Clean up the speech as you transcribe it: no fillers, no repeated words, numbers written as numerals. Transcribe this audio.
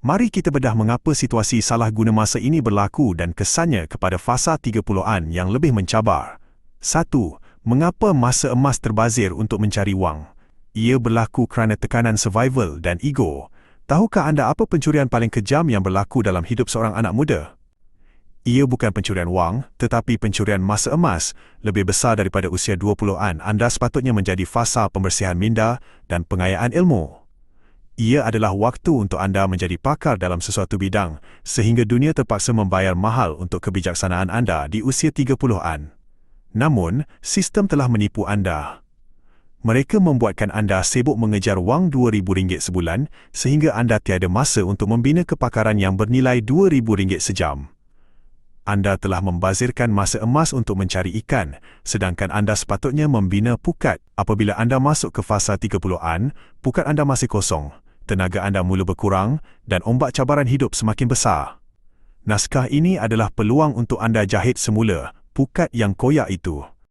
Mari kita bedah mengapa situasi salah guna masa ini berlaku dan kesannya kepada fasa 30-an yang lebih mencabar. 1. Mengapa masa emas terbazir untuk mencari wang? Ia berlaku kerana tekanan survival dan ego. Tahukah anda apa pencurian paling kejam yang berlaku dalam hidup seorang anak muda? Ia bukan pencurian wang, tetapi pencurian masa emas. Lebih besar daripada usia 20-an, anda sepatutnya menjadi fasa pembersihan minda dan pengayaan ilmu. Ia adalah waktu untuk anda menjadi pakar dalam sesuatu bidang, sehingga dunia terpaksa membayar mahal untuk kebijaksanaan anda di usia 30-an. Namun, sistem telah menipu anda. Mereka membuatkan anda sibuk mengejar wang RM2,000 sebulan, sehingga anda tiada masa untuk membina kepakaran yang bernilai RM2,000 sejam. Anda telah membazirkan masa emas untuk mencari ikan, sedangkan anda sepatutnya membina pukat. Apabila anda masuk ke fasa 30-an, pukat anda masih kosong. Tenaga anda mula berkurang dan ombak cabaran hidup semakin besar. Naskah ini adalah peluang untuk anda jahit semula pukat yang koyak itu.